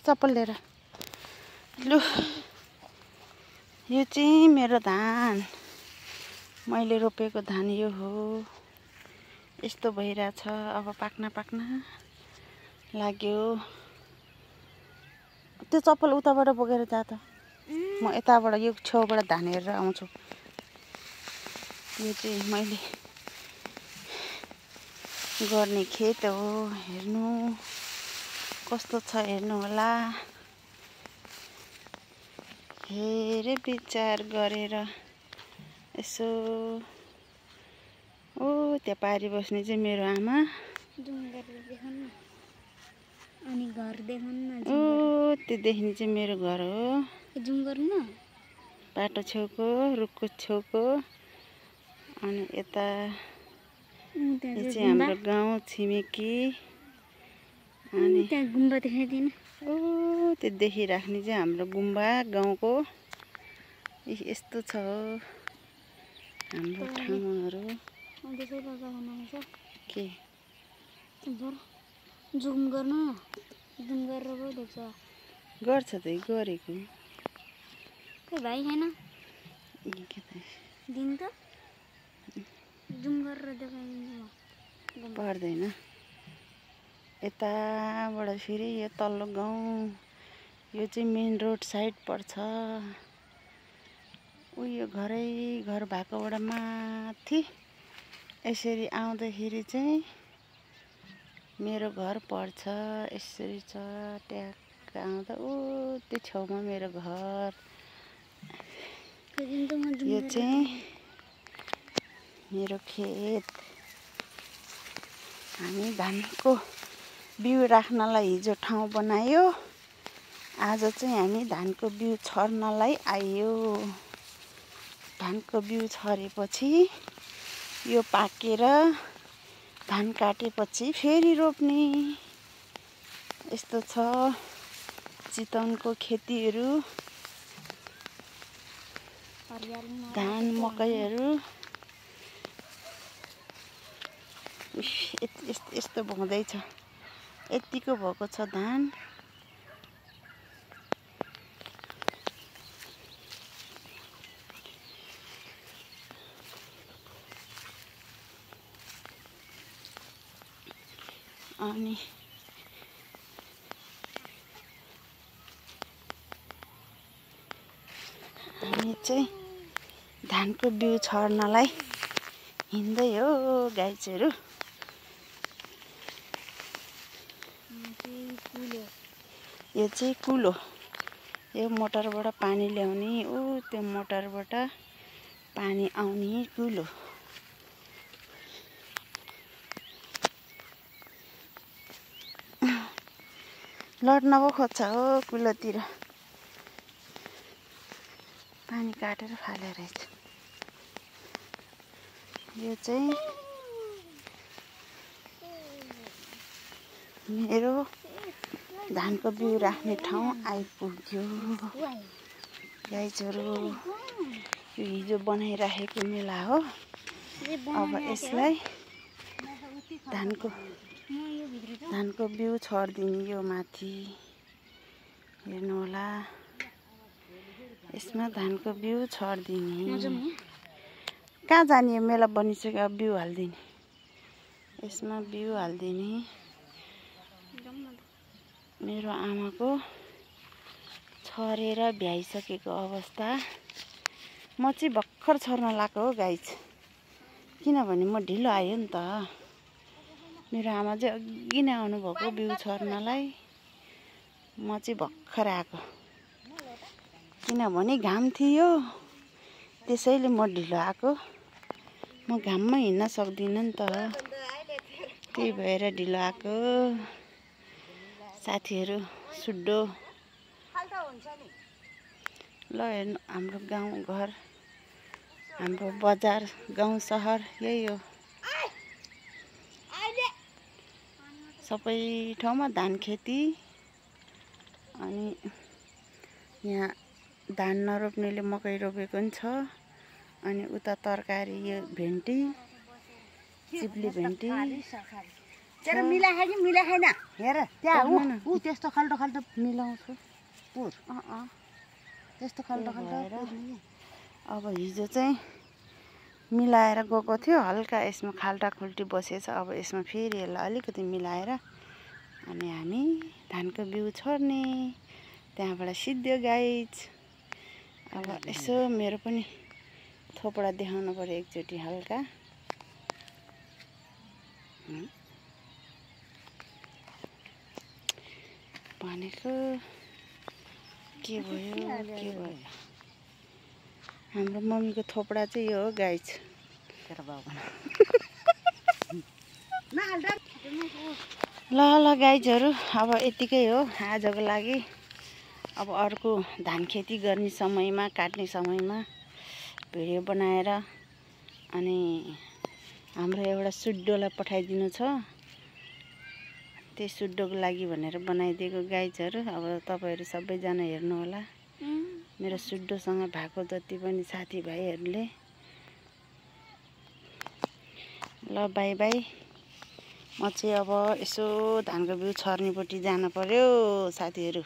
चप्पल लिएर लु यो चाहिँ मेरो धान मैले रोपेको धान यो हो यस्तो भइरहेछ अब पाक्न लाग्यो त्यो चप्पल उताबाट बोकेर जा त म यताबाट यो छेउबाट धान हेरेर आउँछु यो चाहिँ मैले गर्ने खेत हो हेर्नु कस्तो छ हेर्नु होला हेरे विचार गरेर यसो ओ त्यहाँ पारी बस्ने चाहिँ मेरो आमा अनि घर देखाउन ओ त्यो देख्ने चाहिँ मेरो घर हो जुम गर्नु न बाटो छेउको रुखको छेउको अनि यता यो चाहिँ हाम्रो गाउँ छिमेकी अनि त्यहाँ गुम्बा देखाइदिनु ओ त्यो देखिराख्ने चाहिँ हाम्रो गुम्बा गाउँको यस्तो छ हाम्रो ठाउँहरू के जुम गर्नु जुम गरेर पो देख्छ गर्छ त गरेको खै भाइ छैन के त दिन त जुम गरेर देखाइदिन्छु म पर्दैन यताबाट फेरि यो तल्लो गाउँ यो चाहिँ मेन रोड साइड पर्छ उयो घर भएकोबाट माथि यसरी आउँदाखेरि चाहिँ मेरो घर पर्छ यसरी छ ट्याक्क आउँदा ऊ त्यो छेउमा मेरो घर यो चाहिँ मेरो खेत हामी धानको बिउ राख्नलाई हिजो ठाउँ बनायो आज चाहिँ हामी धानको बिउ छर्नलाई आयो धानको बिउ छरेपछि यो पाकेर धान काटेपछि फेरि रोप्ने यस्तो छ चितवनको खेतीहरू धान मकैहरू यस्तो हुँदैछ यतिको भएको छ धान अनि हामी चाहिँ धानको बिउ छर्नलाई हिँड्दै हो गाइजहरू यो चाहिँ कुलो यो मोटरबाट पानी ल्याउने ऊ त्यो मोटरबाट पानी आउने कुलो लड्न पो खोज्छ हो कुलोतिर पानी काटेर फाले रहेछ यो चाहिँ मेरो धानको बिउ राख्ने ठाउँ आइपुग्यो गाइजहरू यो हिजो बनाइराखेको मेला हो अब यसलाई धानको बिउ छरिदिने यो माथि हेर्नु होला यसमा धानको बिउ छरिदिने कहाँ जाने मेला बनिसक्यो अब बिउ हालिदिने यसमा बिउ हालिदिने मेरो आमाको छरेर भ्याइसकेको अवस्था म चाहिँ भर्खर छर्न लाग्यो हो गाइज किनभने म ढिलो आयो नि त मेरो आमा चाहिँ अघि नै आउनुभएको बिउ छर्नलाई म चाहिँ भर्खर आएको किनभने घाम थियो त्यसैले म ढिलो आएको म घाममा हिँड्न सक्दिनँ नि त त्यही भएर ढिलो आएको साथीहरू सुड्डो ल हेर्नु हाम्रो गाउँ घर हाम्रो बजार गाउँ सहर यही हो सबै ठाउँमा धान खेती अनि यहाँ धान नरोप्नेले मकै रोपेको पनि छ अनि उता तरकारी यो भेन्डी चिप्ली भेन्डी तेरो मिलाए कि मिलाए छैन हेर त्यहाँ हेर्नु न। ऊ त्यस्तो खाल्टो खाल्टो मिलाउँछु पुर त्यस्तो खाल्टो खाल्टो भएर। पुर्ने अब हिजो चाहिँ मिलाएर गएको थियो, हल्का यसमा खाल्टा खुल्टी बसेछ। अब यसमा फेरि यसलाई अलिकति मिलाएर अनि हामी धानको बिउ छर्ने, त्यहाँबाट सिद्धो गाइज। अब यसो मेरो पनि थोपडा देखाउनु पऱ्यो एकचोटि हल्का। भनेको के भयो के भयो। हाम्रो मम्मीको थोपडा चाहिँ यो हो गाइज। तेरो बाउ नहाल्दा ल ल गाइजहरू, अब यतिकै हो आजको लागि। अब अर्को धान खेती गर्ने समयमा, काट्ने समयमा भिडियो बनाएर अनि हाम्रो एउटा सुड्डोलाई पठाइदिनु छ, त्यही सुड्डोको लागि भनेर बनाइदिएको गाइजहरू। अब तपाईँहरू सबैजना हेर्नुहोला, मेरो सुड्डोसँग भएको जति पनि साथीभाइहरूले। ल बाई बाई। म चाहिँ अब यसो धानको बिउ छर्नेपट्टि जानु पर्यो साथीहरू।